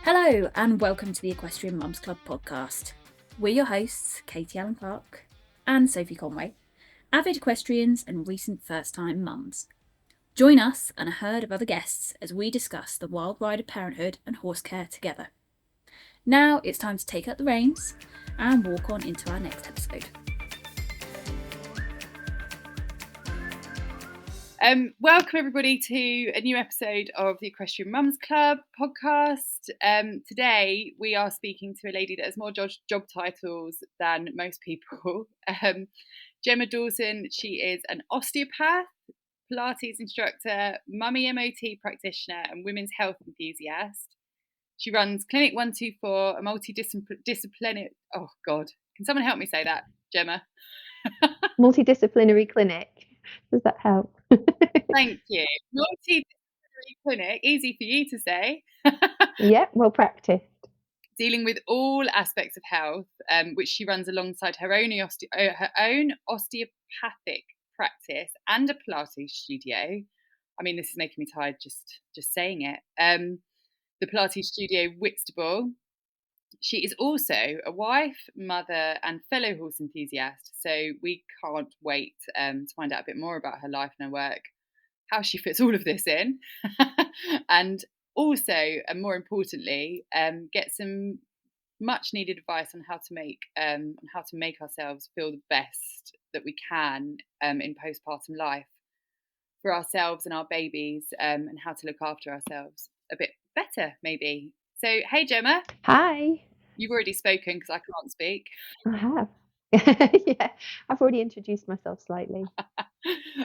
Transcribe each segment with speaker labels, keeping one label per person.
Speaker 1: Hello and welcome to the Equestrian Mums Club podcast. We're your hosts, Katie Allen Clark and Sophie Conway, avid equestrians and recent first-time mums. Join us and a herd of other guests as we discuss the wild ride of parenthood and horse care together. Now it's time to take up the reins and walk on into our next episode.
Speaker 2: Welcome everybody to a new episode of the Equestrian Mums Club podcast. Today we are speaking to a lady that has more job titles than most people. Gemma Dawson. She is an osteopath, Pilates instructor, mummy MOT practitioner and women's health enthusiast. She runs Clinic 124, a multidisciplinary... Oh God, can someone help me say that, Gemma?
Speaker 3: Multidisciplinary clinic. Does that help?
Speaker 2: Thank you. Multidisciplinary clinic, easy for you to say.
Speaker 3: Yeah, well practiced.
Speaker 2: Dealing with all aspects of health, which she runs alongside her own osteopathic practice and a Pilates studio. I mean, this is making me tired just saying it. The Pilates studio, Whitstable. She is also a wife, mother, and fellow horse enthusiast. So we can't wait to find out a bit more about her life and her work, how she fits all of this in, and also, and more importantly, get some much needed advice on how to make ourselves feel the best that we can in postpartum life for ourselves and our babies, and how to look after ourselves a bit better, maybe. So, hey, Gemma.
Speaker 3: Hi.
Speaker 2: You've already spoken because I can't speak.
Speaker 3: I have. Yeah, I've already introduced myself slightly.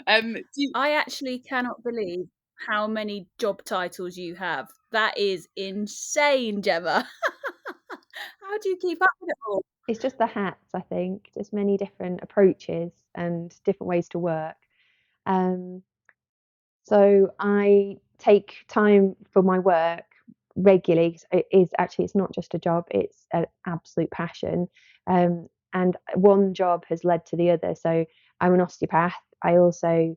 Speaker 1: I actually cannot believe how many job titles you have. That is insane, Gemma. How do you keep up with it all?
Speaker 3: It's just the hats, I think. There's many different approaches and different ways to work. So I take time for my work regularly. It's not just a job, it's an absolute passion. And one job has led to the other. So I'm an osteopath. I also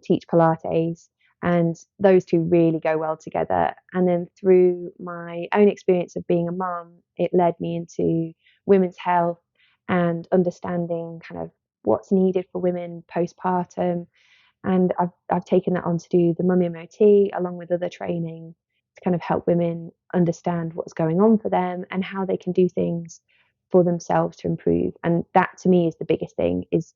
Speaker 3: teach Pilates, and those two really go well together. And then through my own experience of being a mum, it led me into women's health and understanding kind of what's needed for women postpartum. And I've taken that on to do the mummy MOT along with other training to kind of help women understand what's going on for them and how they can do things for themselves to improve. And that to me is the biggest thing is,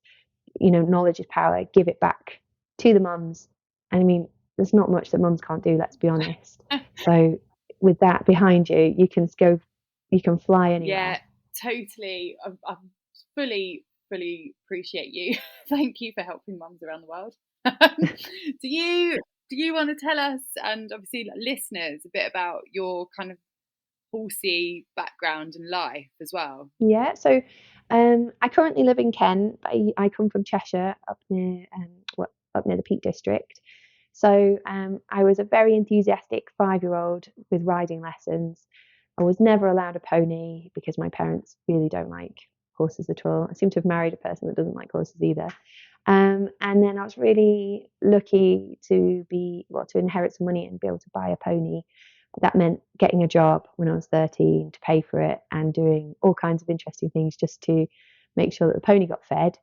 Speaker 3: knowledge is power. Give it back to the mums. And I mean, there's not much that mums can't do, let's be honest. So with that behind you, you can fly anywhere.
Speaker 2: Yeah, totally. I fully appreciate you. Thank you for helping mums around the world. Do you want to tell us, and obviously listeners, a bit about your kind of horsey background and life as well?
Speaker 3: Yeah, so I currently live in Kent, but I come from Cheshire, up near the Peak District. So I was a very enthusiastic 5-year-old with riding lessons. I was never allowed a pony because my parents really don't like horses at all. I seem to have married a person that doesn't like horses either. And then I was really lucky to inherit some money and be able to buy a pony. That meant getting a job when I was 13 to pay for it and doing all kinds of interesting things just to make sure that the pony got fed.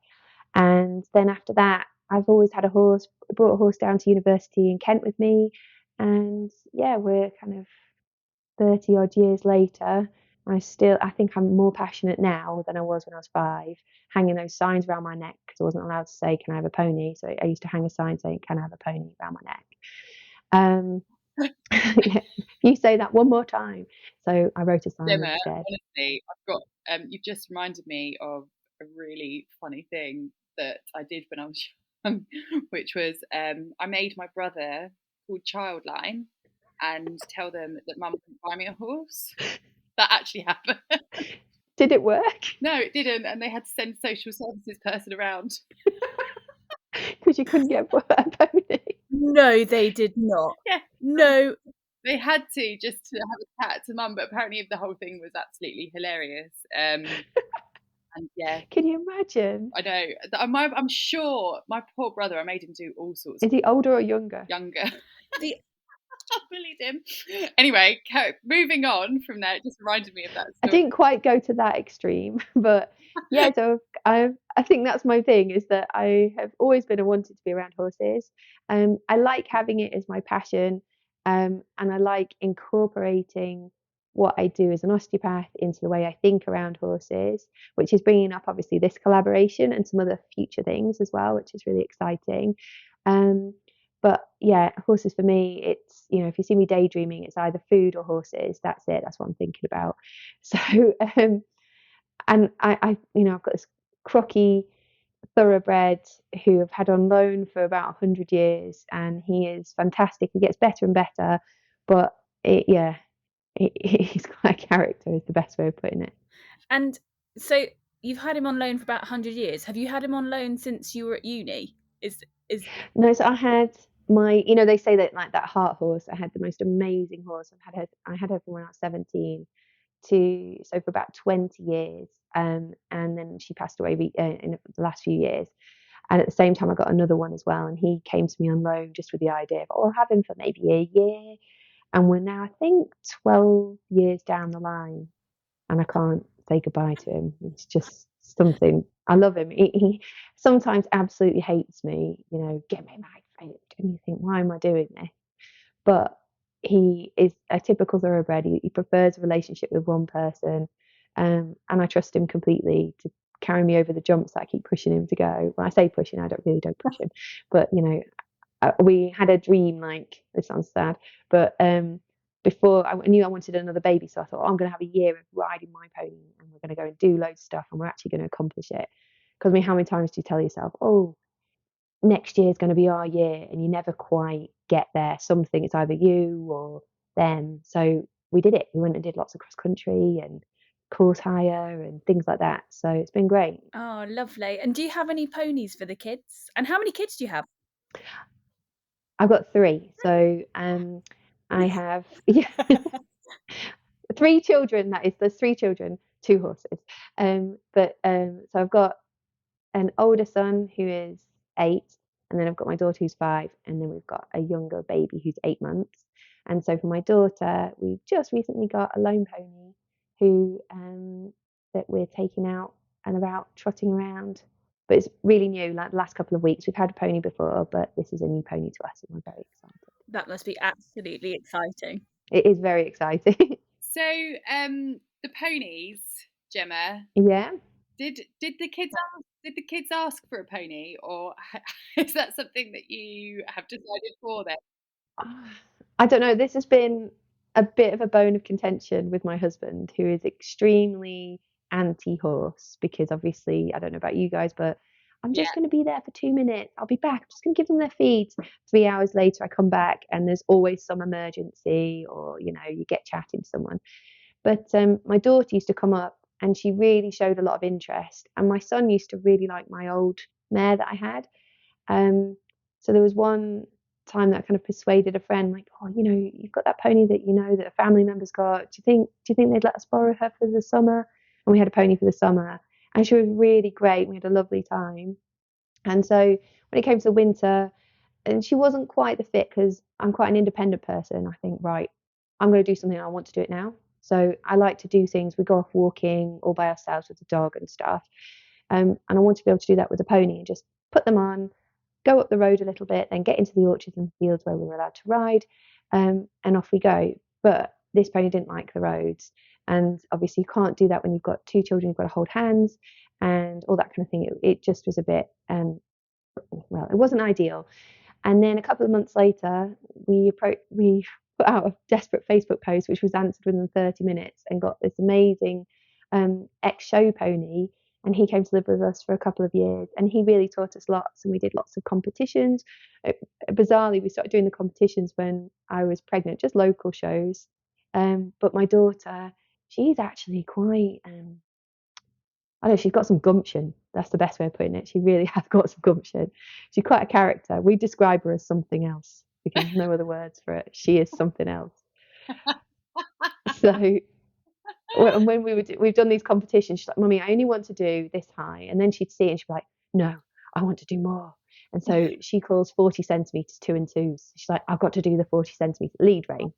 Speaker 3: And then after that, I've always had a horse. I brought a horse down to university in Kent with me. And yeah, we're kind of 30 odd years later. I think I'm more passionate now than I was when I was 5, hanging those signs around my neck because I wasn't allowed to say, can I have a pony? So I used to hang a sign saying, can I have a pony around my neck? You say that one more time. So I wrote a sign
Speaker 2: Gemma,
Speaker 3: instead.
Speaker 2: honestly, I've got you've just reminded me of a really funny thing that I did when I was young, which was I made my brother called Childline and tell them that mum couldn't buy me a horse. That actually happened.
Speaker 3: Did it work?
Speaker 2: No, it didn't, and they had to send a social services person around.
Speaker 3: Because you couldn't get a pony.
Speaker 1: No, they did not.
Speaker 2: Yeah.
Speaker 1: No.
Speaker 2: They had to just to have a chat to mum, but apparently the whole thing was absolutely hilarious. And yeah.
Speaker 3: Can you imagine?
Speaker 2: I know. I'm sure my poor brother, I made him do all sorts.
Speaker 3: Is he older or younger?
Speaker 2: Younger. bullied him. Anyway, moving on from there, it just reminded me of that
Speaker 3: I
Speaker 2: story.
Speaker 3: didn't quite go to that extreme, but yeah, so I think that's my thing, is that I have always been wanted to be around horses. I like having it as my passion, and I like incorporating what I do as an osteopath into the way I think around horses, which is bringing up obviously this collaboration and some other future things as well, which is really exciting. Um, but yeah, horses for me, it's, if you see me daydreaming, it's either food or horses. That's it. That's what I'm thinking about. So, and I've got this crocky thoroughbred who I've had on loan for about 100 years, and he is fantastic. He gets better and better, but he's quite a character, is the best way of putting it.
Speaker 1: And so you've had him on loan for about 100 years. Have you had him on loan since you were at uni?
Speaker 3: No, so I had they say that, like, that heart horse, I had the most amazing horse. I had her from when I was 17 for about 20 years, and then she passed away in the last few years. And at the same time, I got another one as well, and he came to me on loan just with the idea of, I'll have him for maybe a year. And we're now, I think, 12 years down the line, and I can't say goodbye to him. It's just something. I love him. He sometimes absolutely hates me, get me my food. And you think, why am I doing this? But he is a typical thoroughbred. He prefers a relationship with one person, and I trust him completely to carry me over the jumps that I keep pushing him to go. When I say pushing, I don't push him, but we had a dream. Like, this sounds sad, but before I knew I wanted another baby, so I thought, I'm going to have a year of riding my pony, and we're going to go and do loads of stuff, and we're actually going to accomplish it. Because how many times do you tell yourself, oh, next year is going to be our year, and you never quite get there? Something, it's either you or them. So we did it. We went and did lots of cross country and course hire and things like that. So it's been great.
Speaker 1: Oh, lovely. And do you have any ponies for the kids? And how many kids do you have?
Speaker 3: I've got 3. So I have three children. That is, there's 3 children, 2 horses. So I've got an older son who is 8, and then I've got my daughter who's 5, and then we've got a younger baby who's 8 months. And so for my daughter, we've just recently got a lone pony who that we're taking out and about trotting around. But it's really new, like the last couple of weeks. We've had a pony before, but this is a new pony to us, and we're very excited.
Speaker 1: That must be absolutely exciting.
Speaker 3: It is very exciting.
Speaker 2: So, the ponies, Gemma.
Speaker 3: Yeah.
Speaker 2: Did the kids ask for a pony, or is that something that you have decided for them?
Speaker 3: I don't know. This has been a bit of a bone of contention with my husband, who is extremely anti-horse, because obviously, I don't know about you guys, but I'm just going to be there for 2 minutes. I'll be back. I'm just going to give them their feeds. 3 hours later, I come back, and there's always some emergency, or you get chatting to someone. But my daughter used to come up, and she really showed a lot of interest. And my son used to really like my old mare that I had. So there was one time that I kind of persuaded a friend, like, oh, you've got that pony that a family member's got. Do you think they'd let us borrow her for the summer? And we had a pony for the summer, and she was really great. We had a lovely time. And so when it came to winter, and she wasn't quite the fit, because I'm quite an independent person. I think, right, I'm going to do something. I want to do it now. So I like to do things. We go off walking all by ourselves with the dog and stuff. And I want to be able to do that with a pony, and just put them on, go up the road a little bit, then get into the orchards and fields where we were allowed to ride, and off we go. But this pony didn't like the roads, and obviously you can't do that when you've got 2 children. You've got to hold hands and all that kind of thing. It just was a bit, well, it wasn't ideal. And then a couple of months later, we put out a desperate Facebook post, which was answered within 30 minutes, and got this amazing ex-show pony. And he came to live with us for a couple of years, and he really taught us lots. And we did lots of competitions. Bizarrely, we started doing the competitions when I was pregnant, just local shows. But my daughter, she's actually quite, I don't know, she's got some gumption. That's the best way of putting it. She really has got some gumption. She's quite a character. We describe her as something else, because there's no other words for it. She is something else. So when we've done these competitions, she's like, Mummy, I only want to do this high. And then she'd see it and she'd be like, no, I want to do more. And so she calls 40 centimetres 2 and 2s. She's like, I've got to do the 40 centimetres lead rein.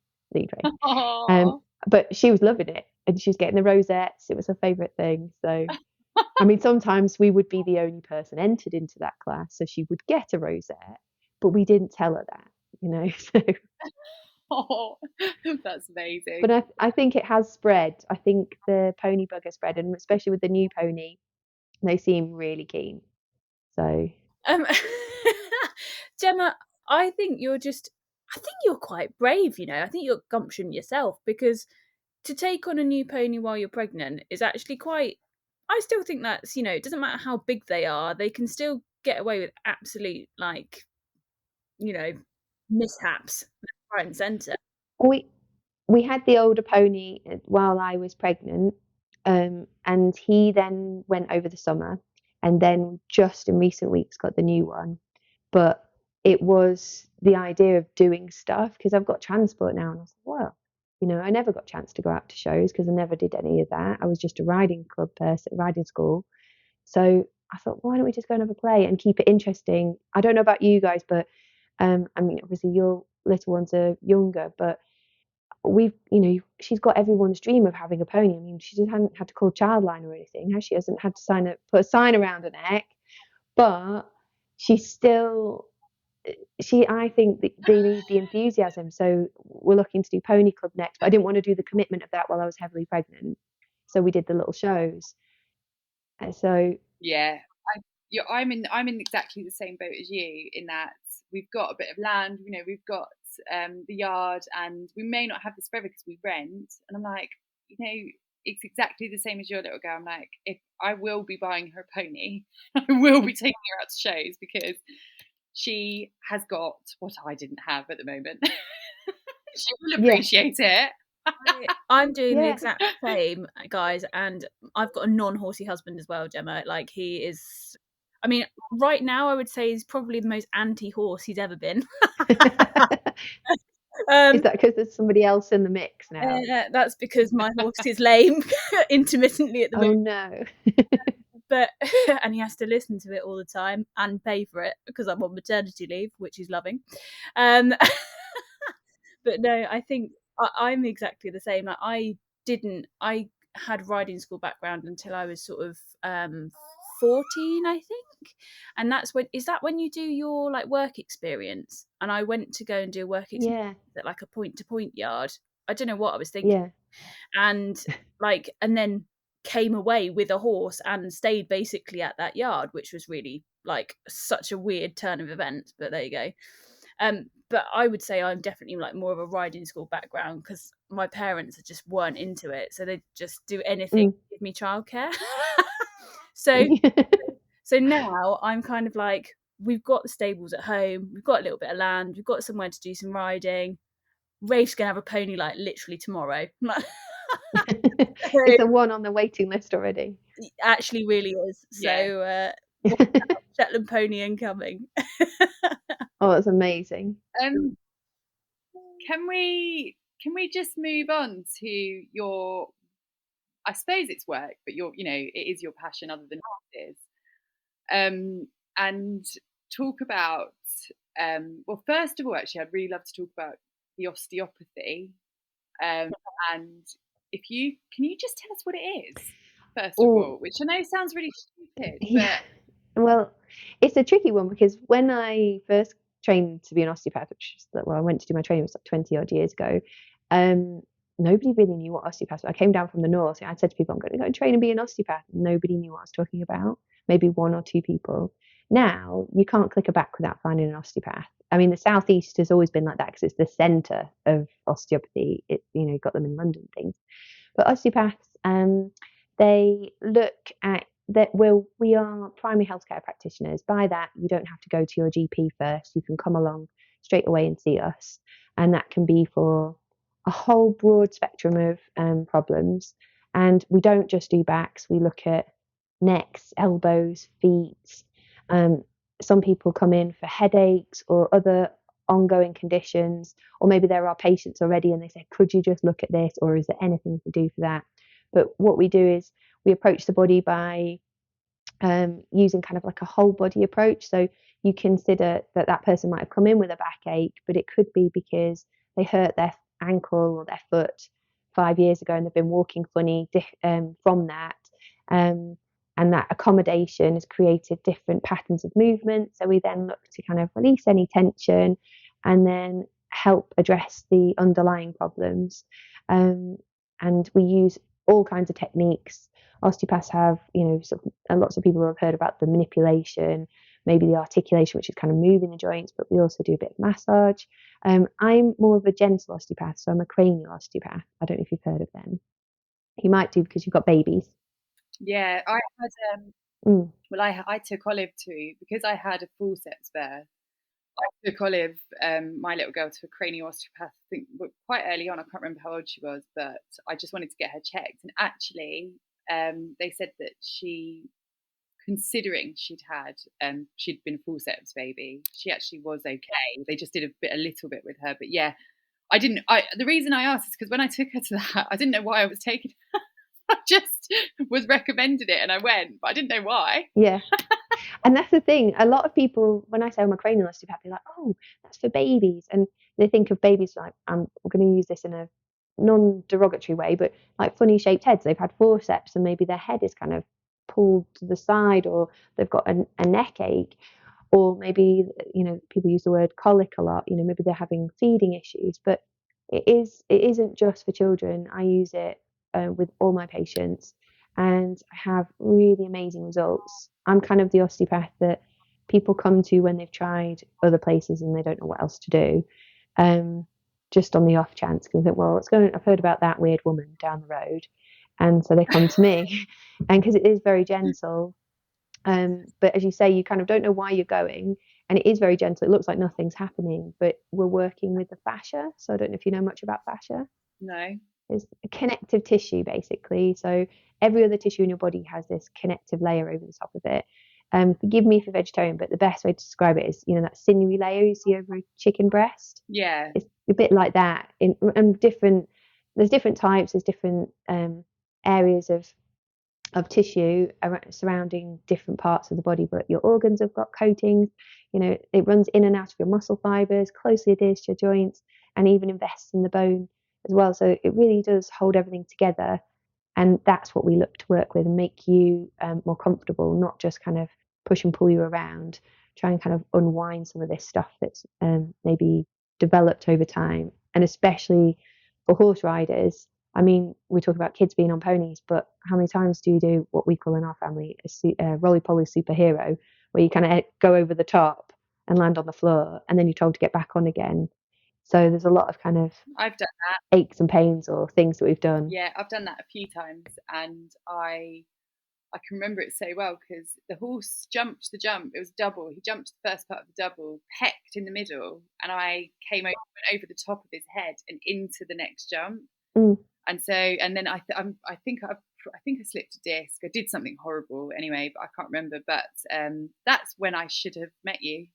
Speaker 2: Aww.
Speaker 3: But she was loving it, and she was getting the rosettes. It was her favourite thing. So, I mean, sometimes we would be the only person entered into that class, so she would get a rosette, but we didn't tell her that, you know. So,
Speaker 2: Oh, that's amazing.
Speaker 3: but I think it has spread. I think the pony bug has spread, and especially with the new pony, they seem really keen. So,
Speaker 1: Gemma, I think you're quite brave, you know. I think you're gumption yourself, because to take on a new pony while you're pregnant is actually quite, I still think that's, you know, it doesn't matter how big they are, they can still get away with absolute, like, you know, mishaps left, right and centre.
Speaker 3: we had the older pony while I was pregnant, and he then went over the summer, and then just in recent weeks got the new one. But it was the idea of doing stuff, because I've got transport now, and I was like, well, you know, I never got a chance to go out to shows because I never did any of that. I was just a riding club person, riding school. So I thought, why don't we just go and have a play and keep it interesting? I don't know about you guys, but I mean, obviously your little ones are younger, but she's got everyone's dream of having a pony. I mean, she just hadn't had to call Childline or anything. She hasn't had to put a sign around her neck, but she's still, I think that they need the enthusiasm. So we're looking to do Pony Club next, but I didn't want to do the commitment of that while I was heavily pregnant. So we did the little shows. So
Speaker 2: yeah, I'm in exactly the same boat as you, in that we've got a bit of land, you know, we've got the yard, and we may not have this forever because we rent. And I'm like, you know, it's exactly the same as your little girl. I'm like, if I will be buying her a pony, I will be taking her out to shows, because she has got what I didn't have at the moment. She will appreciate it.
Speaker 1: I'm doing the
Speaker 3: Yeah.
Speaker 1: exact same, guys, and I've got a non-horsey husband as well, Gemma. Like, he is, I mean, right now I would say he's probably the most anti-horse he's ever been.
Speaker 3: Is that because there's somebody else in the mix now?
Speaker 1: That's because my horse is lame intermittently at the
Speaker 3: Oh
Speaker 1: moment.
Speaker 3: no.
Speaker 1: But and he has to listen to it all the time and pay for it because I'm on maternity leave, which he's loving. But no, I think I'm exactly the same. Like, I had riding school background until I was sort of 14, I think. And that's when you do your like work experience? And I went to go and do a work experience at like a point to point yard. I don't know what I was thinking.
Speaker 3: Yeah.
Speaker 1: And then came away with a horse and stayed basically at that yard, which was really like such a weird turn of events, but there you go. But I would say I'm definitely like more of a riding school background, because my parents just weren't into it, so they'd just do anything to give me childcare. So now I'm kind of like, we've got the stables at home, we've got a little bit of land, we've got somewhere to do some riding. Rafe's gonna have a pony like literally tomorrow.
Speaker 3: It's a one on the waiting list already.
Speaker 1: It actually really is. So Shetland pony incoming.
Speaker 3: Oh, that's amazing.
Speaker 2: Can we just move on to your, I suppose it's work, but you know, it is your passion other than horses, and talk about, well, first of all, actually, I'd really love to talk about the osteopathy, and can you just tell us what it is first of all, which I know sounds really stupid,
Speaker 3: yeah. Well, it's a tricky one, because when I first trained to be an osteopath, I went to do my training was like 20 odd years ago, nobody really knew what osteopaths were. I came down from the north, and I said to people, I'm going to go and train and be an osteopath. Nobody knew what I was talking about. Maybe one or two people. Now you can't click a back without finding an osteopath. I mean, the southeast has always been like that because it's the centre of osteopathy. You've got them in London and things. But osteopaths, they look at that. Well, we are primary healthcare practitioners. By that, you don't have to go to your GP first. You can come along straight away and see us, and that can be for a whole broad spectrum of problems. And we don't just do backs. We look at necks, elbows, feet. Some people come in for headaches or other ongoing conditions, or maybe there are patients already and they say, could you just look at this, or is there anything to do for that? But what we do is we approach the body by using kind of like a whole body approach. So you consider that person might have come in with a backache, but it could be because they hurt their ankle or their foot 5 years ago and they've been walking funny from that. And that accommodation has created different patterns of movement. So we then look to kind of release any tension and then help address the underlying problems. And we use all kinds of techniques. Osteopaths have, lots of people have heard about the manipulation, maybe the articulation, which is kind of moving the joints, but we also do a bit of massage. I'm more of a gentle osteopath, so I'm a cranial osteopath. I don't know if you've heard of them. You might do because you've got babies.
Speaker 2: Yeah, I had well, I took Olive to, because I had a forceps birth. I took Olive, my little girl, to a cranial osteopath. I think quite early on. I can't remember how old she was, but I just wanted to get her checked. And actually, they said that considering she'd been a forceps baby, she actually was okay. They just did a little bit with her, but yeah, the reason I asked is because when I took her to that, I didn't know why I was taking her. I just was recommended it and I went, but I didn't know why.
Speaker 3: Yeah. And that's the thing. A lot of people, when I say I'm a cranial osteopath, they're like, oh, that's for babies. And they think of babies like, I'm going to use this in a non-derogatory way, but like funny shaped heads. They've had forceps and maybe their head is kind of pulled to the side, or they've got a neck ache, or maybe, people use the word colic a lot, maybe they're having feeding issues, but it isn't just for children. I use it with all my patients and I have really amazing results. I'm kind of the osteopath that people come to when they've tried other places and they don't know what else to do. Just on the off chance, because they think, well, I've heard about that weird woman down the road. And so they come to me, and because it is very gentle. But as you say, you kind of don't know why you're going, and it is very gentle. It looks like nothing's happening, but we're working with the fascia. So I don't know if you know much about fascia.
Speaker 2: No.
Speaker 3: It's a connective tissue, basically. So every other tissue in your body has this connective layer over the top of it. Forgive me for vegetarian, but the best way to describe it is, that sinewy layer you see over a chicken breast.
Speaker 2: Yeah.
Speaker 3: It's a bit like that. There's different types, there's different areas of tissue surrounding different parts of the body, but your organs have got coatings. It runs in and out of your muscle fibers, closely adheres to your joints, and even invests in the bone as well. So it really does hold everything together. And that's what we look to work with and make you more comfortable, not just kind of push and pull you around, try and kind of unwind some of this stuff that's maybe developed over time. And especially for horse riders, I mean, we talk about kids being on ponies, but how many times do you do what we call in our family a roly-poly superhero, where you kind of go over the top and land on the floor, and then you're told to get back on again? So there's a lot of kind of
Speaker 2: I've done that.
Speaker 3: Aches and pains or things that we've done.
Speaker 2: Yeah, I've done that a few times, and I can remember it so well because the horse jumped the jump. It was double. He jumped the first part of the double, pecked in the middle, and I went over the top of his head and into the next jump. And so, and then I think I slipped a disc. I did something horrible anyway, but I can't remember. But that's when I should have met you.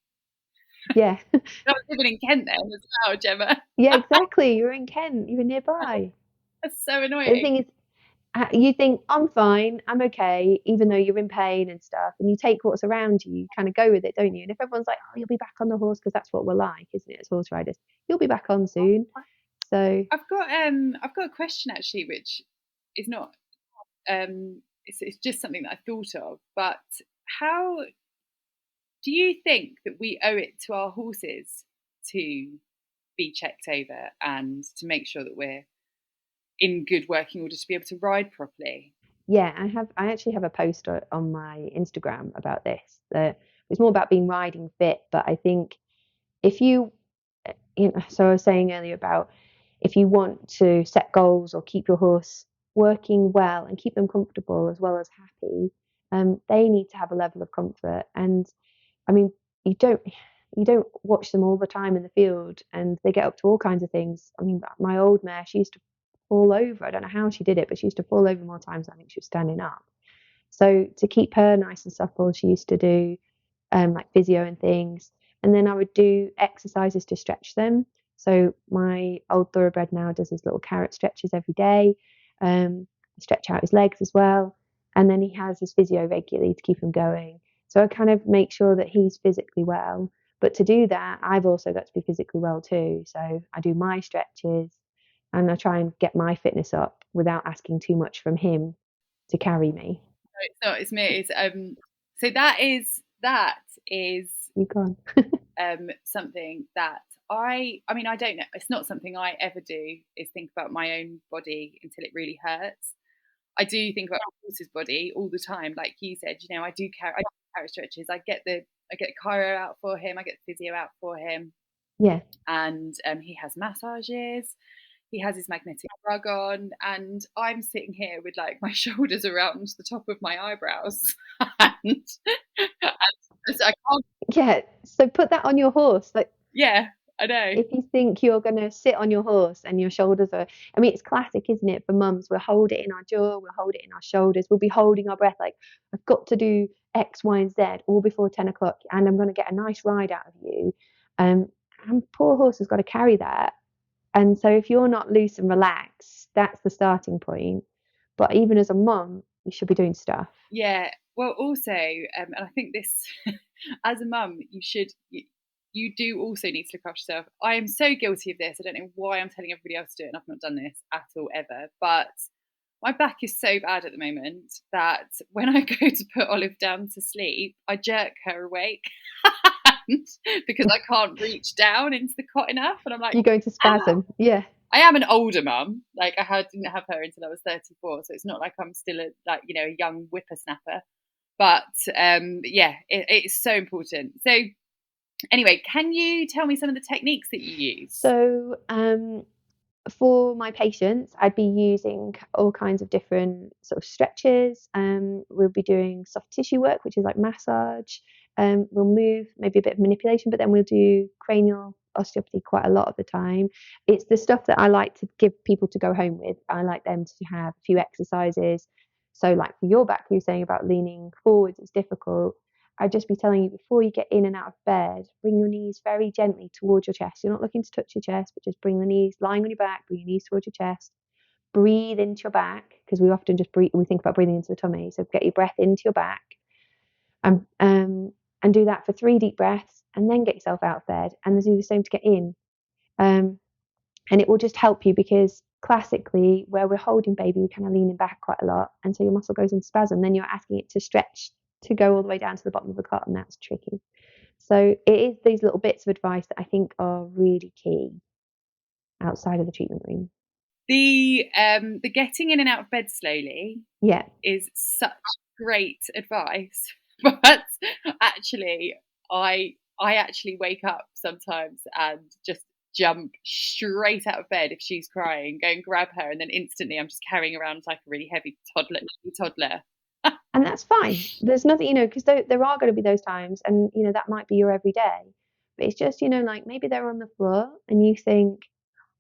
Speaker 3: Yeah.
Speaker 2: I was living in Kent then as well, Gemma.
Speaker 3: Yeah, exactly. You were in Kent. You were nearby.
Speaker 2: That's so annoying.
Speaker 3: The thing is, you think, I'm fine, I'm okay, even though you're in pain and stuff, and you take what's around you, you kind of go with it, don't you? And if everyone's like, oh, you'll be back on the horse, because that's what we're like, isn't it, as horse riders? You'll be back on soon. So
Speaker 2: I've got a question actually, which is not it's just something that I thought of. But how do you think that we owe it to our horses to be checked over and to make sure that we're in good working order to be able to ride properly?
Speaker 3: Yeah, I actually have a post on my Instagram about this. It's more about being riding fit, but I think if so I was saying earlier about if you want to set goals or keep your horse working well and keep them comfortable as well as happy, they need to have a level of comfort. And I mean, you don't watch them all the time in the field, and they get up to all kinds of things. I mean, my old mare, she used to fall over. I don't know how she did it, but she used to fall over more times than I think she was standing up. So to keep her nice and supple, she used to do like physio and things. And then I would do exercises to stretch them. So my old thoroughbred now does his little carrot stretches every day. Stretch out his legs as well. and then he has his physio regularly to keep him going. So I kind of make sure that he's physically well. But to do that, I've also got to be physically well too. So I do my stretches and I try and get my fitness up without asking too much from him to carry me.
Speaker 2: No, it's not. It's me. It's So that is
Speaker 3: You gone?
Speaker 2: something that I mean, I don't know. It's not something I ever do. Is think about my own body until it really hurts. I do think about my horse's body all the time, like you said. You know, I do carry stretches. I get chiro out for him. I get physio out for him.
Speaker 3: Yeah.
Speaker 2: And he has massages. He has his magnetic rug on, and I'm sitting here with like my shoulders around the top of my eyebrows, and so I can't.
Speaker 3: Yeah. So put that on your horse. Like,
Speaker 2: Yeah, I know.
Speaker 3: if you think you're going to sit on your horse and your shoulders are, I mean, it's classic, isn't it? For mums, we'll hold it in our jaw, we'll hold it in our shoulders, we'll be holding our breath like, I've got to do X, Y, and Z all before 10 o'clock, and I'm going to get a nice ride out of you. And poor horse has got to carry that. And so if you're not loose and relaxed, that's the starting point. But even as a mum, you should be doing stuff.
Speaker 2: Yeah. Well, also, and I think this, as a mum, you do also need to look after yourself. I am so guilty of this. I don't know why I'm telling everybody else to do it, and I've not done this at all ever. But my back is so bad at the moment that when I go to put Olive down to sleep, I jerk her awake because I can't reach down into the cot enough. And I'm like,
Speaker 3: you're going to spasm. Yeah.
Speaker 2: I am an older mum. Like didn't have her until I was 34, so it's not like I'm still a young whippersnapper. But yeah, it's so important. So anyway, can you tell me some of the techniques that you use?
Speaker 3: So for my patients, I'd be using all kinds of different sort of stretches. We'll be doing soft tissue work, which is like massage. We'll move, maybe a bit of manipulation, but then we'll do cranial osteopathy quite a lot of the time. It's the stuff that I like to give people to go home with. I like them to have a few exercises. So like for your back, you were saying about leaning forwards, it's difficult. I'd just be telling you before you get in and out of bed, bring your knees very gently towards your chest. You're not looking to touch your chest, but just bring the knees lying on your back, bring your knees towards your chest. Breathe into your back, because we often just we think about breathing into the tummy. So get your breath into your back and do that for 3 deep breaths, and then get yourself out of bed and then do the same to get in. And it will just help you, because classically, where we're holding baby, we're kind of leaning back quite a lot. And so your muscle goes into spasm. Then you're asking it to stretch to go all the way down to the bottom of the cot, and that's tricky. So it is these little bits of advice that I think are really key outside of the treatment room.
Speaker 2: The getting in and out of bed slowly,
Speaker 3: yeah,
Speaker 2: is such great advice. But actually, I actually wake up sometimes and just jump straight out of bed if she's crying, go and grab her, and then instantly I'm just carrying around like a really heavy toddler.
Speaker 3: And that's fine. There's nothing, because there are going to be those times, and that might be your everyday. But it's just, like maybe they're on the floor and you think,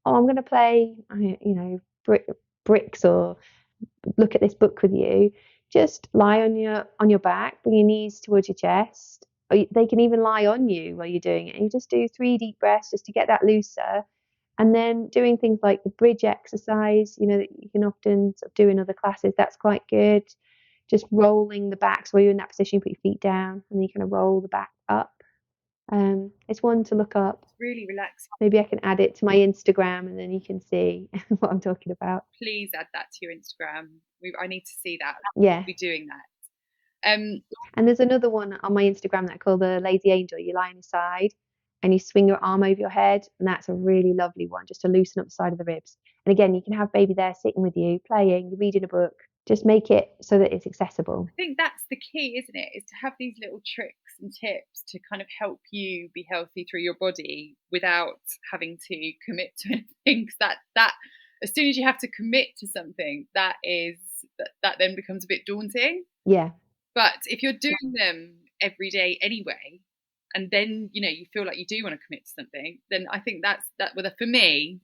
Speaker 3: oh, I'm going to play, bricks or look at this book with you. Just lie on your back, bring your knees towards your chest. Or they can even lie on you while you're doing it. And you just do 3 deep breaths just to get that looser. And then doing things like the bridge exercise, that you can often sort of do in other classes. That's quite good. Just rolling the back. So while you're in that position, you put your feet down and then you kind of roll the back up. It's one to look up.
Speaker 2: It's really relaxing.
Speaker 3: Maybe I can add it to my Instagram and then you can see what I'm talking about.
Speaker 2: Please add that to your Instagram. I need to see that.
Speaker 3: Yeah.
Speaker 2: I'll be doing that.
Speaker 3: And there's another one on my Instagram that I call the Lazy Angel. You lie on your side and you swing your arm over your head, and that's a really lovely one, just to loosen up the side of the ribs. And again, you can have baby there sitting with you, playing, you're reading a book. Just make it so that it's accessible.
Speaker 2: I think that's the key, isn't it? Is to have these little tricks and tips to kind of help you be healthy through your body without having to commit to anything. Because that as soon as you have to commit to something, that then becomes a bit daunting.
Speaker 3: Yeah.
Speaker 2: But if you're doing them every day anyway, and then you feel like you do want to commit to something, then I think for me,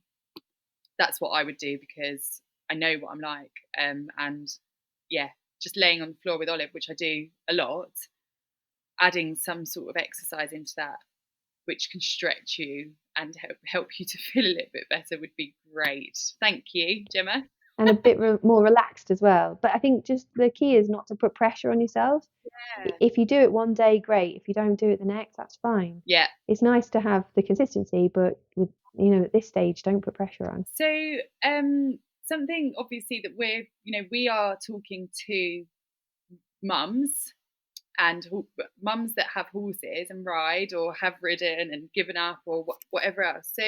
Speaker 2: that's what I would do, because I know what I'm like. And yeah, just laying on the floor with Olive, which I do a lot, adding some sort of exercise into that, which can stretch you and help you to feel a little bit better, would be great. Thank you, Gemma.
Speaker 3: and a bit more relaxed as well. But I think just the key is not to put pressure on yourself.
Speaker 2: Yeah.
Speaker 3: If you do it one day, great. If you don't do it the next, that's fine.
Speaker 2: Yeah.
Speaker 3: It's nice to have the consistency, but with, at this stage, don't put pressure on.
Speaker 2: So something obviously that we are talking to mums and mums that have horses and ride or have ridden and given up or whatever else. So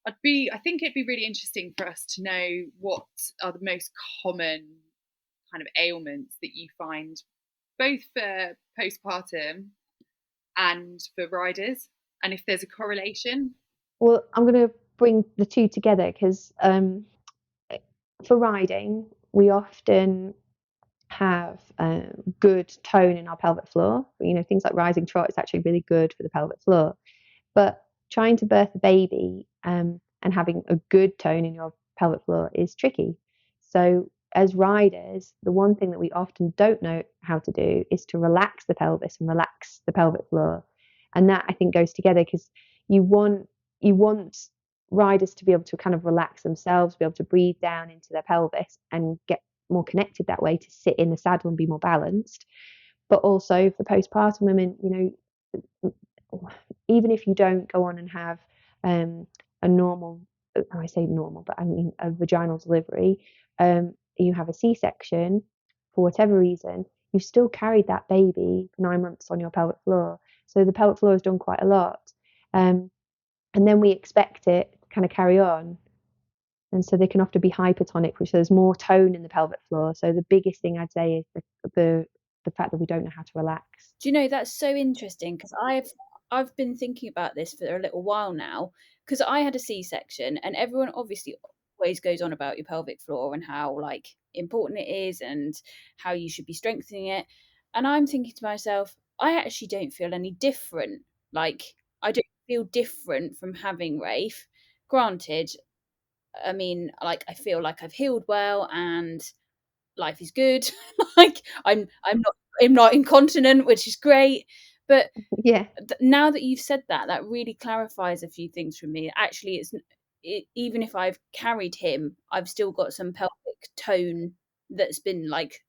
Speaker 2: I think it'd be really interesting for us to know what are the most common kind of ailments that you find both for postpartum and for riders, and if there's a correlation.
Speaker 3: Well, I'm going to bring the two together because for riding, we often have good tone in our pelvic floor. Things like rising trot is actually really good for the pelvic floor. But trying to birth a baby and having a good tone in your pelvic floor is tricky. So as riders, the one thing that we often don't know how to do is to relax the pelvis and relax the pelvic floor. And that I think goes together because you want riders to be able to kind of relax themselves, be able to breathe down into their pelvis and get more connected that way to sit in the saddle and be more balanced. But also for postpartum women, even if you don't go on and have a normal, I say normal, but I mean a vaginal delivery, you have a C-section for whatever reason, you've still carried that baby for 9 months on your pelvic floor. So the pelvic floor has done quite a lot. And then we expect it to kind of carry on. And so they can often be hypertonic, which there's more tone in the pelvic floor. So the biggest thing I'd say is the fact that we don't know how to relax.
Speaker 1: Do you know, that's so interesting because I've been thinking about this for a little while now because I had a C-section and everyone obviously always goes on about your pelvic floor and how like important it is and how you should be strengthening it. And I'm thinking to myself, I actually don't feel any different. Like I don't feel different from having Rafe. Granted, I mean, like I feel like I've healed well and life is good. Like I'm not incontinent, which is great. But
Speaker 3: Yeah.
Speaker 1: now that you've said that, that really clarifies a few things for me. Actually, even if I've carried him, I've still got some pelvic tone that's been like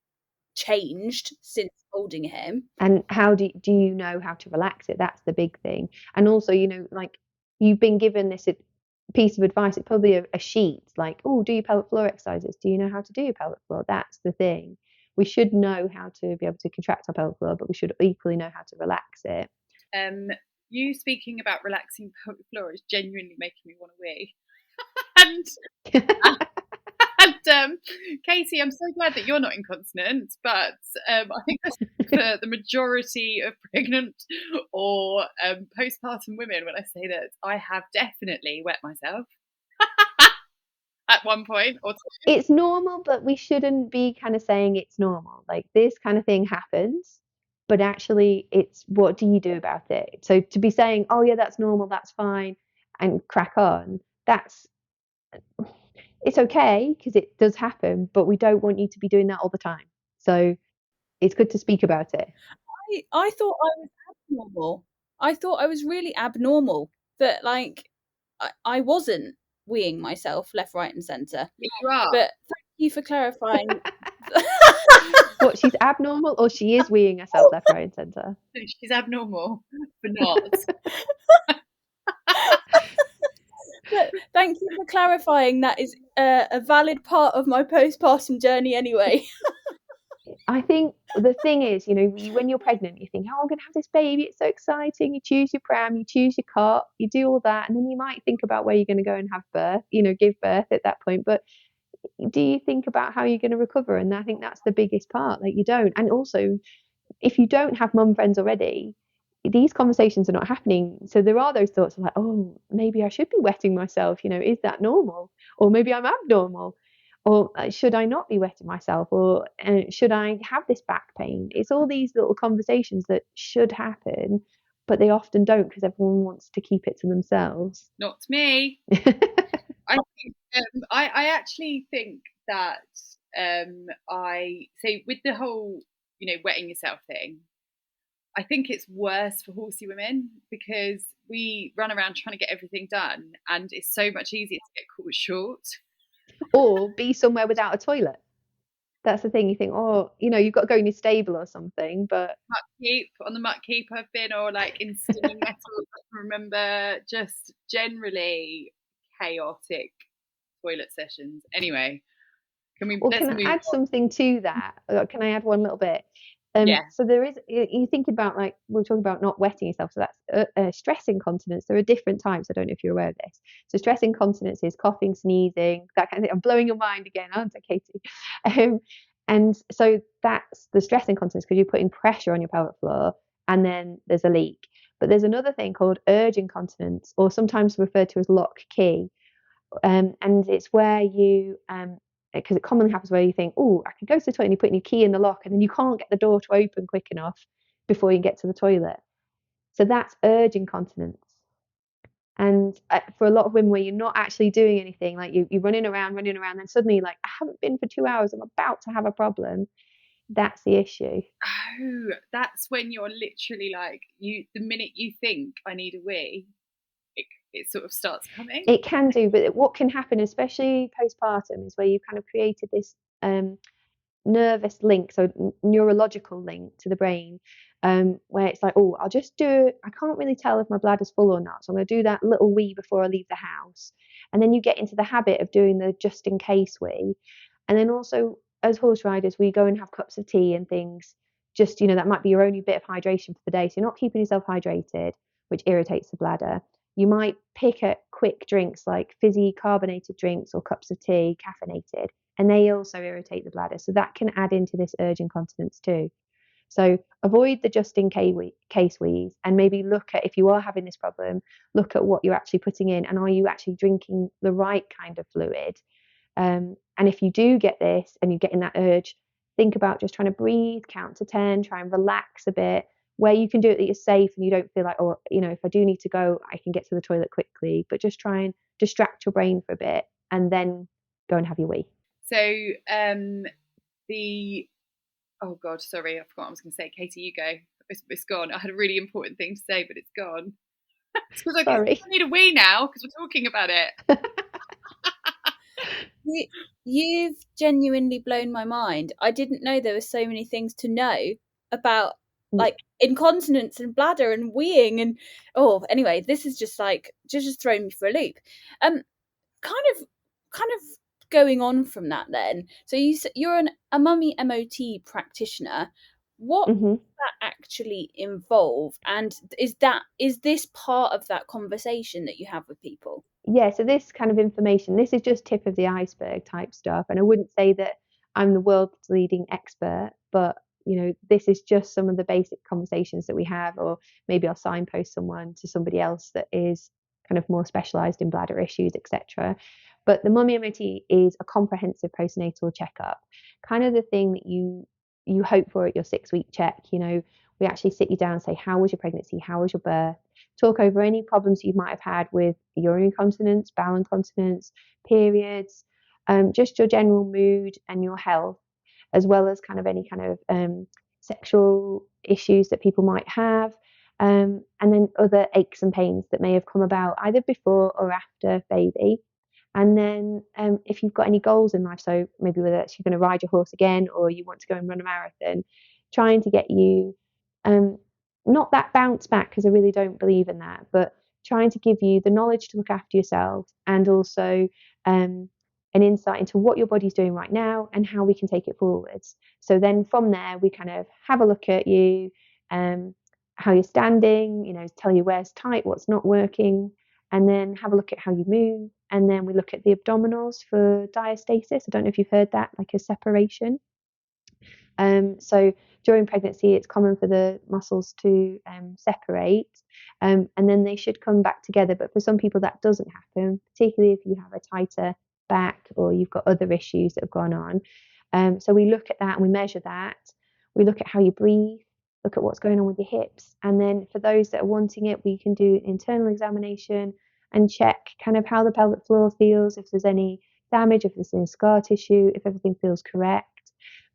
Speaker 1: changed since holding him.
Speaker 3: And how do you know how to relax it? That's the big thing. And also, like you've been given this piece of advice. It's probably a sheet like, oh, do your pelvic floor exercises. Do you know how to do your pelvic floor? That's the thing. We should know how to be able to contract our pelvic floor, but we should equally know how to relax it.
Speaker 2: You speaking about relaxing pelvic floor is genuinely making me want to wee. And Katie, I'm so glad that you're not incontinent, but I think that's for the majority of pregnant or postpartum women when I say that I have definitely wet myself at one point or two.
Speaker 3: It's normal, but we shouldn't be kind of saying it's normal. Like this kind of thing happens, but actually it's what do you do about it? So to be saying, oh yeah, that's normal, that's fine, and crack on, it's okay because it does happen, but we don't want you to be doing that all the time. So it's good to speak about it.
Speaker 1: I thought I was abnormal. I thought I was really abnormal. That like I wasn't weeing myself left, right, and centre.
Speaker 2: You are.
Speaker 1: But thank you for clarifying.
Speaker 3: What, she's abnormal or she is weeing herself left, right, and centre?
Speaker 2: She's abnormal, but not.
Speaker 1: But thank you for clarifying. That is a valid part of my postpartum journey, anyway.
Speaker 3: I think the thing is, when you're pregnant, you think, oh, I'm going to have this baby. It's so exciting. You choose your pram, you choose your cot, you do all that. And then you might think about where you're going to go and have birth, give birth at that point. But do you think about how you're going to recover? And I think that's the biggest part. Like you don't. And also, if you don't have mum friends already, these conversations are not happening. So there are those thoughts of like, oh, maybe I should be wetting myself. Is that normal? Or maybe I'm abnormal. Or should I not be wetting myself? Or should I have this back pain? It's all these little conversations that should happen, but they often don't because everyone wants to keep it to themselves.
Speaker 2: Not me. I actually think that I say with the whole wetting yourself thing, I think it's worse for horsey women because we run around trying to get everything done and it's so much easier to get caught short.
Speaker 3: or be somewhere without a toilet. That's the thing. You think, oh, you've got to go in your stable or something, but
Speaker 2: On the muck heap I've been, or like in stinging metals. I can remember just generally chaotic toilet sessions. Anyway,
Speaker 3: Well,
Speaker 2: let's
Speaker 3: can I
Speaker 2: move
Speaker 3: add
Speaker 2: on?
Speaker 3: something to that? Can I add one little bit?
Speaker 2: Yeah.
Speaker 3: So there is, you think about, like, we're talking about not wetting yourself. So that's stress incontinence. There are different types. I don't know if you're aware of this. So stress incontinence is coughing, sneezing, that kind of thing. I'm blowing your mind again, aren't I, Katie? Um, and so that's the stress incontinence because you're putting pressure on your pelvic floor and then there's a leak. But there's another thing called urge incontinence, or sometimes referred to as lock key. And it's where you because it commonly happens where you think, oh, I could go to the toilet, and you're putting your key in the lock and then you can't get the door to open quick enough before you get to the toilet. So that's urge incontinence. And for a lot of women where you're not actually doing anything, like you're running around, then suddenly like, I haven't been for 2 hours, I'm about to have a problem. That's the issue.
Speaker 2: Oh, that's when you're literally like, the minute you think I need a wee, it sort of starts coming.
Speaker 3: It can do, but what can happen, especially postpartum, is where you've kind of created this nervous link, so neurological link to the brain, where it's like, oh, I'll just do it. I can't really tell if my bladder's full or not, so I'm going to do that little wee before I leave the house. And then you get into the habit of doing the just in case wee. And then also, as horse riders, we go and have cups of tea and things. Just, that might be your only bit of hydration for the day. So you're not keeping yourself hydrated, which irritates the bladder. You might pick at quick drinks like fizzy carbonated drinks or cups of tea, caffeinated, and they also irritate the bladder. So that can add into this urge incontinence too. So avoid the just in case wheeze, and maybe look at, if you are having this problem, look at what you're actually putting in and are you actually drinking the right kind of fluid. And if you do get this and you're getting that urge, think about just trying to breathe, count to 10, try and relax a bit, where you can do it that you're safe and you don't feel like, oh, if I do need to go, I can get to the toilet quickly, but just try and distract your brain for a bit and then go and have your wee.
Speaker 2: So the oh god, sorry, I forgot what I was going to say. Katie, you go. It's gone. I had a really important thing to say, but it's gone. It's because
Speaker 3: Sorry.
Speaker 2: I need a wee now because we're talking about it.
Speaker 1: You've genuinely blown my mind. I didn't know there were so many things to know about, like, incontinence and bladder and weeing and anyway, this is just like just thrown me for a loop. Kind of going on from that then. So you're a mummy MOT practitioner. What
Speaker 3: Mm-hmm.
Speaker 1: does that actually involve, and is this part of that conversation that you have with people?
Speaker 3: Yeah, so this kind of information, this is just tip of the iceberg type stuff. And I wouldn't say that I'm the world's leading expert, but this is just some of the basic conversations that we have, or maybe I'll signpost someone to somebody else that is kind of more specialized in bladder issues, etc. But the mummy MOT is a comprehensive postnatal checkup, kind of the thing that you hope for at your 6-week check. We actually sit you down and say, how was your pregnancy? How was your birth? Talk over any problems you might have had with urinary incontinence, bowel incontinence, periods, just your general mood and your health, as well as kind of any kind of sexual issues that people might have, and then other aches and pains that may have come about either before or after baby. And then if you've got any goals in life, so maybe whether it's you're going to ride your horse again or you want to go and run a marathon, trying to get you not that bounce back, because I really don't believe in that, but trying to give you the knowledge to look after yourself, and also an insight into what your body's doing right now and how we can take it forwards. So then from there, we kind of have a look at you, how you're standing, tell you where's tight, what's not working, and then have a look at how you move. And then we look at the abdominals for diastasis. I don't know if you've heard that, like a separation. So during pregnancy, it's common for the muscles to separate, and then they should come back together. But for some people, that doesn't happen, particularly if you have a tighter back or you've got other issues that have gone on. So we look at that and we measure that. We look at how you breathe, look at what's going on with your hips. And then for those that are wanting it, we can do an internal examination and check kind of how the pelvic floor feels, if there's any damage, if there's any scar tissue, if everything feels correct.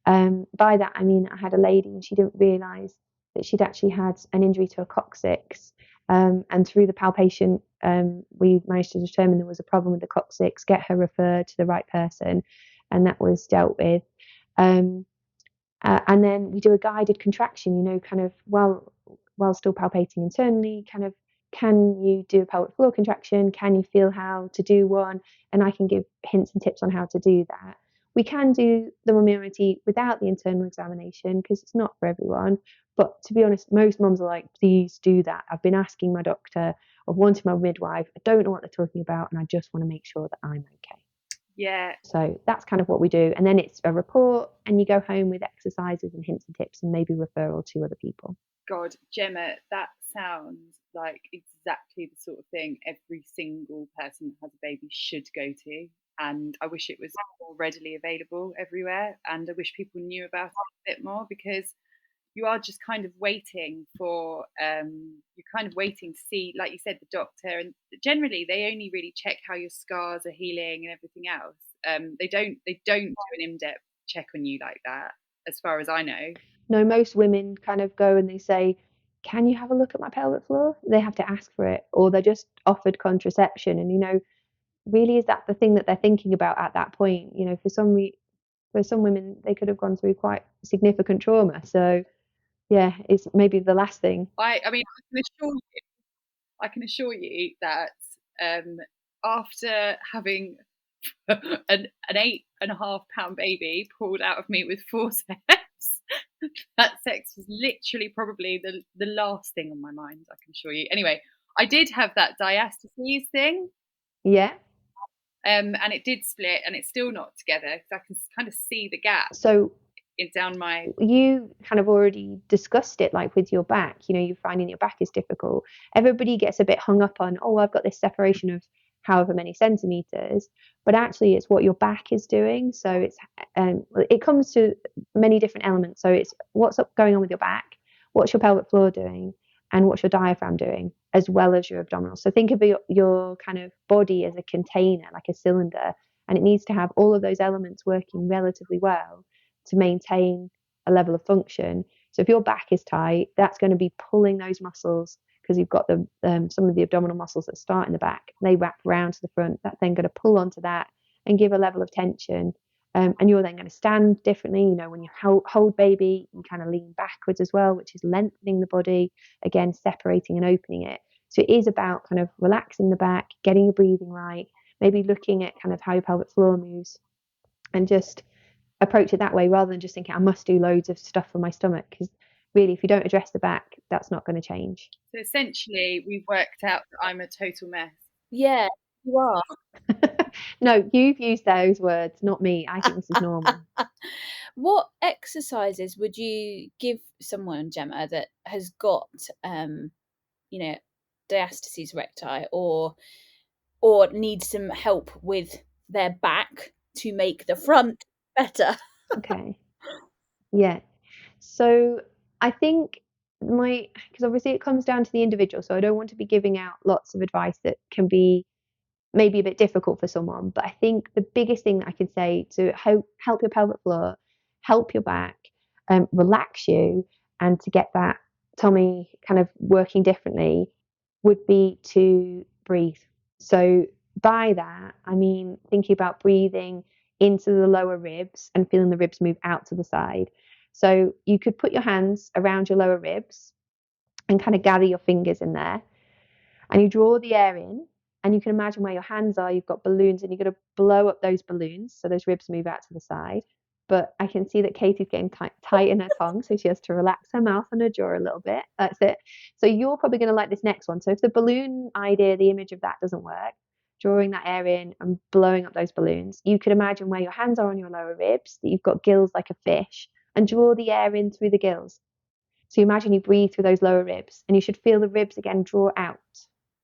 Speaker 3: By that, I mean, I had a lady and she didn't realise that she'd actually had an injury to her coccyx. And through the palpation, we managed to determine there was a problem with the coccyx, get her referred to the right person, and that was dealt with. And then we do a guided contraction, kind of while still palpating internally, kind of, can you do a pelvic floor contraction? Can you feel how to do one? And I can give hints and tips on how to do that. We can do the mammometry without the internal examination because it's not for everyone. But to be honest, most mums are like, please do that. I've been asking my doctor, I've wanted my midwife, I don't know what they're talking about, and I just want to make sure that I'm okay.
Speaker 2: Yeah.
Speaker 3: So that's kind of what we do. And then it's a report and you go home with exercises and hints and tips and maybe referral to other people.
Speaker 2: God, Gemma, that sounds like exactly the sort of thing every single person that has a baby should go to. And I wish it was more readily available everywhere. And I wish people knew about it a bit more, because you are just kind of waiting for, you're kind of waiting to see, like you said, the doctor. And generally, they only really check how your scars are healing and everything else. They don't do an in-depth check on you like that, as far as I know.
Speaker 3: No, most women kind of go and they say, can you have a look at my pelvic floor? They have to ask for it, or they're just offered contraception. And, really, is that the thing that they're thinking about at that point? For some women, they could have gone through quite significant trauma. So, yeah, it's maybe the last thing.
Speaker 2: I mean, I can assure you that after having an 8.5 pound baby pulled out of me with forceps, that sex was literally probably the last thing on my mind, I can assure you. Anyway, I did have that diastases thing.
Speaker 3: Yeah.
Speaker 2: And it did split, and it's still not together because I can kind of see the gap.
Speaker 3: So
Speaker 2: down my.
Speaker 3: You kind of already discussed it, like with your back. You're finding your back is difficult. Everybody gets a bit hung up on, oh, I've got this separation of however many centimeters, but actually it's what your back is doing. So it comes to many different elements. So it's what's going on with your back, what's your pelvic floor doing, and what's your diaphragm doing, as well as your abdominal. So think of your kind of body as a container, like a cylinder, and it needs to have all of those elements working relatively well to maintain a level of function. So if your back is tight, that's going to be pulling those muscles, because you've got some of the abdominal muscles that start in the back, they wrap round to the front. That's then going to pull onto that and give a level of tension. And you're then going to stand differently. When you hold baby, you kind of lean backwards as well, which is lengthening the body, again, separating and opening it. So it is about kind of relaxing the back, getting your breathing right, maybe looking at kind of how your pelvic floor moves, and just approach it that way, rather than just thinking I must do loads of stuff for my stomach, because really, if you don't address the back, that's not going to change.
Speaker 2: So essentially, we've worked out that I'm a total mess.
Speaker 1: Yeah, you are.
Speaker 3: No, you've used those words, not me. I think this is normal.
Speaker 1: What exercises would you give someone, Gemma, that has got diastasis recti, or needs some help with their back to make the front better?
Speaker 3: Okay. Yeah. So I think because obviously it comes down to the individual, so I don't want to be giving out lots of advice that can be maybe a bit difficult for someone. But I think the biggest thing that I can say to help your pelvic floor, help your back, relax you, and to get that tummy kind of working differently, would be to breathe. So by that, I mean thinking about breathing into the lower ribs and feeling the ribs move out to the side. So you could put your hands around your lower ribs and kind of gather your fingers in there, and you draw the air in, and you can imagine where your hands are. You've got balloons, and you're going to blow up those balloons so those ribs move out to the side. But I can see that Katie's getting tight in her tongue, so she has to relax her mouth and her jaw a little bit. That's it. So you're probably going to like this next one. So if the balloon idea, the image of that doesn't work, drawing that air in and blowing up those balloons, you could imagine where your hands are on your lower ribs, that you've got gills like a fish, and draw the air in through the gills. So imagine you breathe through those lower ribs, and you should feel the ribs again draw out,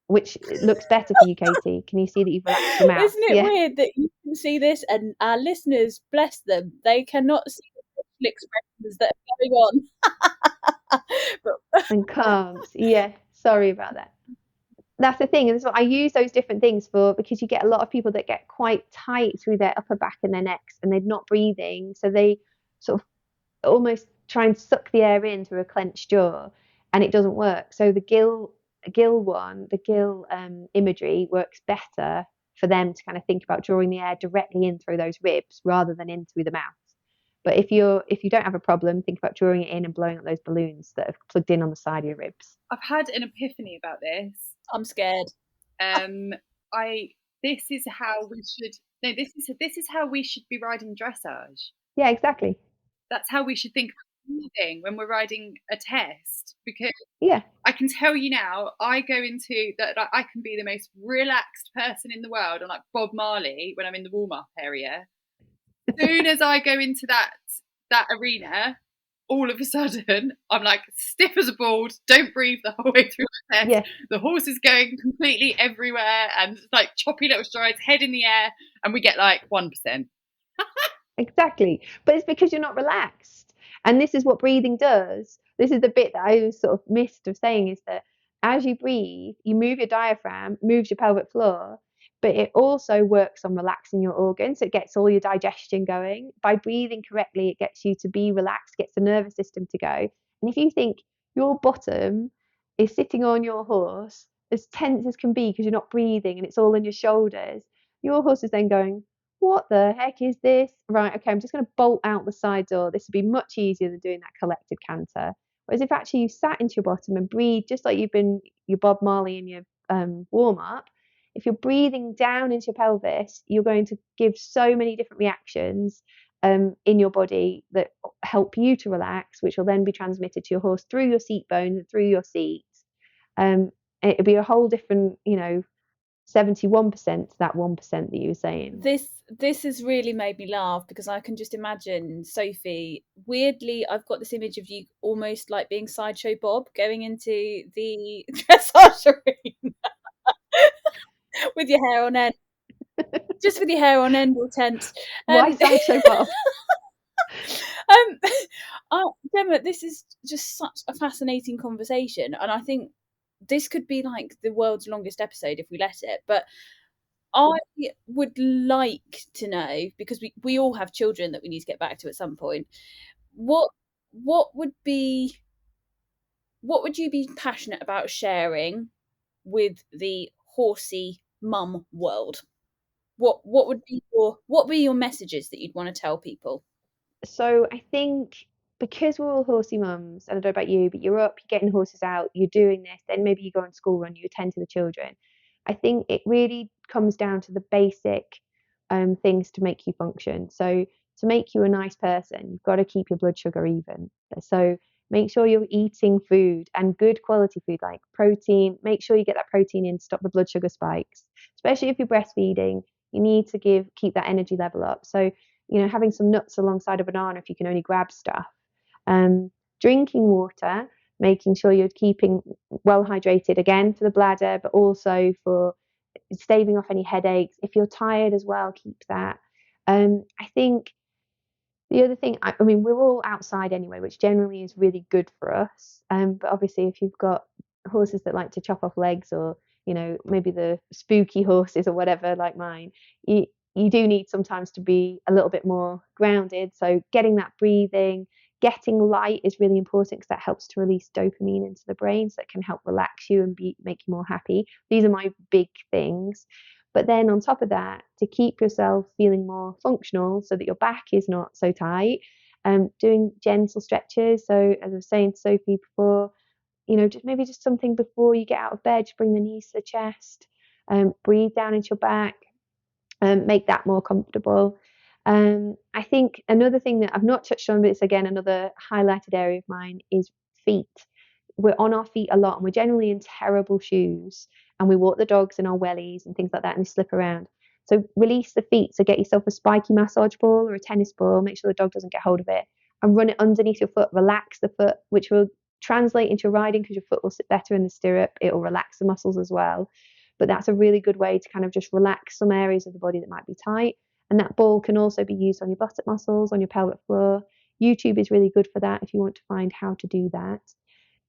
Speaker 3: which looks better for you, Katie. Can you see that you've relaxed your mouth?
Speaker 1: Isn't it weird that you can see this, and our listeners, bless them, they cannot see the expressions that are going on?
Speaker 3: And calms. Yeah, sorry about that. That's the thing. And so I use those different things because you get a lot of people that get quite tight through their upper back and their necks, and they're not breathing. So they sort of almost try and suck the air in through a clenched jaw, and it doesn't work. So the gill imagery works better for them to kind of think about drawing the air directly in through those ribs rather than in through the mouth. But if you don't have a problem, think about drawing it in and blowing up those balloons that have plugged in on the side of your ribs.
Speaker 2: I've had an epiphany about this.
Speaker 1: I'm scared.
Speaker 2: This is how we should be riding dressage.
Speaker 3: Yeah, exactly.
Speaker 2: That's how we should think of breathing when we're riding a test, because
Speaker 3: yeah,
Speaker 2: I can tell you now, I go into that. I can be the most relaxed person in the world, and like Bob Marley when I'm in the warm-up area. As soon as I go into that arena, all of a sudden I'm like stiff as a board, don't breathe the whole way through the test.
Speaker 3: Yeah.
Speaker 2: The horse is going completely everywhere and it's like choppy little strides, head in the air, and we get like 1%.
Speaker 3: Exactly. But it's because you're not relaxed. And this is what breathing does. This is the bit that I sort of missed of saying, is that as you breathe, you move your diaphragm, moves your pelvic floor, but it also works on relaxing your organs. So it gets all your digestion going. By breathing correctly, it gets you to be relaxed, gets the nervous system to go. And if you think your bottom is sitting on your horse as tense as can be because you're not breathing and it's all in your shoulders, your horse is then going, what the heck is this? Right, okay, I'm just going to bolt out the side door. This would be much easier than doing that collected canter. Whereas if actually you sat into your bottom and breathe just like you've been your Bob Marley in your warm-up, if you're breathing down into your pelvis, you're going to give so many different reactions in your body that help you to relax, which will then be transmitted to your horse through your seat bones and through your seat. It'll be a whole different, 71% to that 1% that you were saying.
Speaker 1: This has really made me laugh because I can just imagine Sophie. Weirdly, I've got this image of you almost like being Sideshow Bob going into the dressage arena with your hair on end. Just with your hair on end or tense.
Speaker 3: Why Sideshow Bob?
Speaker 1: Gemma, this is just such a fascinating conversation, and I think this could be like the world's longest episode if we let it. But I would like to know, because we all have children that we need to get back to at some point, what would you be passionate about sharing with the horsey mum world? What would be your messages that you'd want to tell people?
Speaker 3: So I think because we're all horsey mums, and I don't know about you, but you're up, you're getting horses out, you're doing this, then maybe you go on school run, you attend to the children. I think it really comes down to the basic things to make you function. So to make you a nice person, you've got to keep your blood sugar even. So make sure you're eating food, and good quality food like protein. Make sure you get that protein in to stop the blood sugar spikes, especially if you're breastfeeding. You need to keep that energy level up. So having some nuts alongside a banana if you can only grab stuff. Drinking water, making sure you're keeping well hydrated, again for the bladder, but also for staving off any headaches. If you're tired as well, keep that. I think the other thing, I mean, we're all outside anyway, which generally is really good for us. But obviously, if you've got horses that like to chop off legs, or maybe the spooky horses or whatever like mine, you do need sometimes to be a little bit more grounded. So getting that breathing, getting light is really important, because that helps to release dopamine into the brain, so it can help relax you and make you more happy. These are my big things. But then on top of that, to keep yourself feeling more functional so that your back is not so tight, doing gentle stretches. So as I was saying to Sophie before, just something before you get out of bed, just bring the knees to the chest, breathe down into your back, make that more comfortable. I think another thing that I've not touched on, but it's again another highlighted area of mine, is feet. We're on our feet a lot, and we're generally in terrible shoes, and we walk the dogs in our wellies and things like that, and they slip around. So release the feet. So get yourself a spiky massage ball or a tennis ball, make sure the dog doesn't get hold of it, and run it underneath your foot. Relax the foot, which will translate into riding, because your foot will sit better in the stirrup. It will relax the muscles as well. But that's a really good way to kind of just relax some areas of the body that might be tight. And that ball can also be used on your buttock muscles, on your pelvic floor. YouTube is really good for that if you want to find how to do that.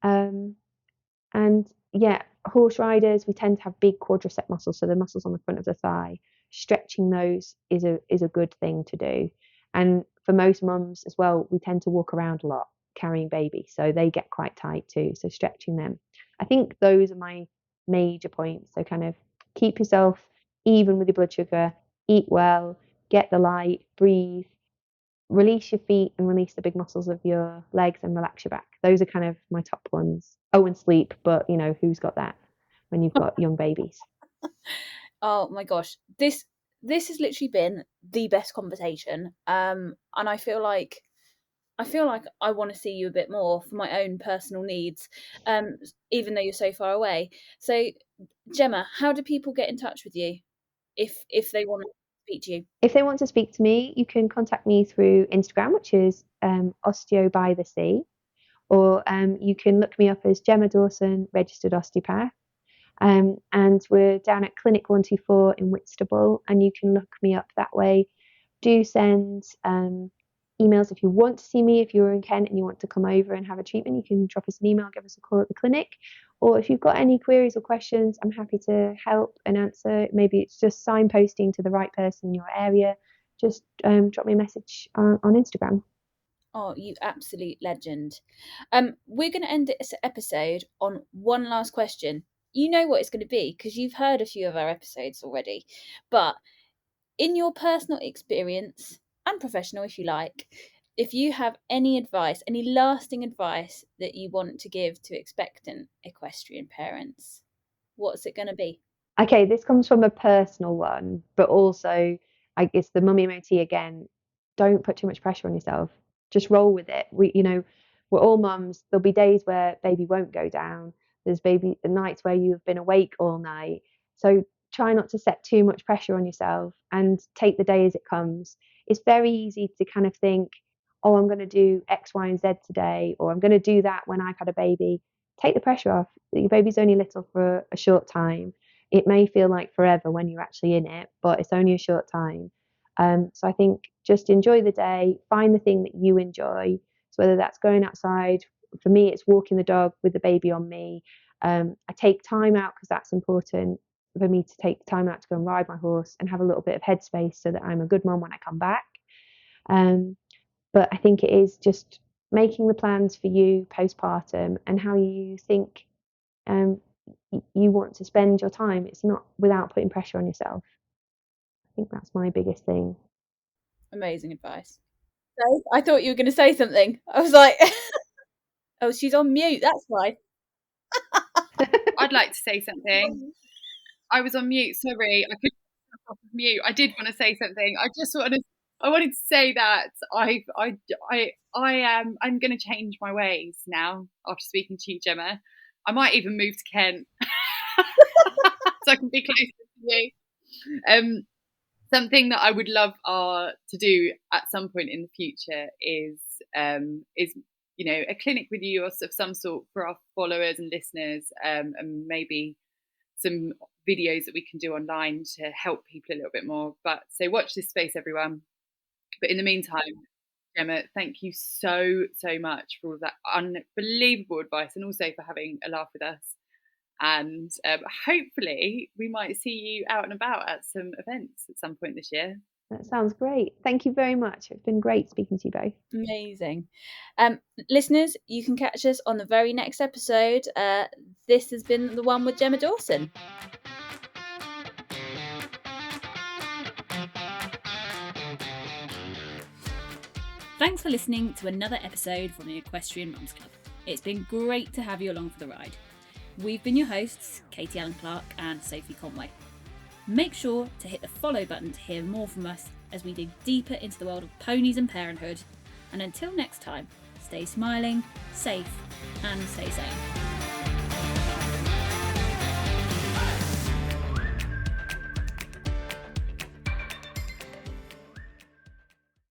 Speaker 3: And yeah, horse riders, we tend to have big quadricep muscles, so the muscles on the front of the thigh. Stretching those is a good thing to do. And for most mums as well, we tend to walk around a lot. carrying baby, so they get quite tight too. So stretching them. I think those are my major points. So kind of keep yourself even with your blood sugar, eat well, get the light, breathe, release your feet and release the big muscles of your legs and relax your back. Those are kind of my top ones. Oh, and sleep, but you know, who's got that when you've got young babies?
Speaker 1: Oh my gosh, this has literally been the best conversation, and I feel like I want to see you a bit more for my own personal needs, even though you're so far away. So, Gemma, how do people get in touch with you if they want to speak to you?
Speaker 3: If they want to speak to me, you can contact me through Instagram, which is Osteo by the Sea, or you can look me up as Gemma Dawson, registered osteopath. And we're down at Clinic 124 in Whitstable, and you can look me up that way. Do send emails if you want to see me. If you're in Kent and you want to come over and have a treatment, you can drop us an email, give us a call at the clinic. Or if you've got any queries or questions, I'm happy to help and answer. Maybe it's just signposting to the right person in your area. Just drop me a message on Instagram.
Speaker 1: Oh, you absolute legend. We're going to end this episode on one last question. You know what it's going to be because you've heard a few of our episodes already. But in your personal experience and professional, if you like, if you have any advice, any lasting advice that you want to give to expectant equestrian parents, what's it going to be?
Speaker 3: Okay, this comes from a personal one, but also I guess the mummy MOT again. Don't put too much pressure on yourself. Just roll with it. We're all mums. There'll be days where baby won't go down. There's baby nights where you've been awake all night. So try not to set too much pressure on yourself and take the day as it comes. It's very easy to kind of think, oh, I'm going to do X, Y, and Z today, or I'm going to do that when I've had a baby. Take the pressure off. Your baby's only little for a short time. It may feel like forever when you're actually in it, but it's only a short time. So I think just enjoy the day, find the thing that you enjoy. So whether that's going outside, for me, it's walking the dog with the baby on me. I take time out because that's important for me to take time out to go and ride my horse and have a little bit of headspace so that I'm a good mom when I come back. But I think it is just making the plans for you postpartum and how you think you want to spend your time. It's not without putting pressure on yourself. I think that's my biggest thing.
Speaker 1: Amazing advice. So, I thought you were going to say something. I was like, oh, she's on mute. That's why.
Speaker 2: I'd like to say something. I was on mute. Sorry, I couldn't get off of mute. I did want to say something. I wanted to say that I'm going to change my ways now after speaking to you, Gemma. I might even move to Kent so I can be closer to you. Something that I would love to do at some point in the future is a clinic with you of some sort for our followers and listeners, and maybe some videos that we can do online to help people a little bit more. But so watch this space, everyone. But in the meantime, Gemma, thank you so much for all that unbelievable advice and also for having a laugh with us. And hopefully we might see you out and about at some events at some point this year.
Speaker 3: That sounds great. Thank you very much. It's been great speaking to you both.
Speaker 1: Amazing. Listeners, you can catch us on the very next episode. This has been the one with Gemma Dawson. Thanks for listening to another episode from the Equestrian Mums Club. It's been great to have you along for the ride. We've been your hosts, Katie Allen Clark and Sophie Conway. Make sure to hit the follow button to hear more from us as we dig deeper into the world of ponies and parenthood. And until next time, stay smiling, safe, and stay sane.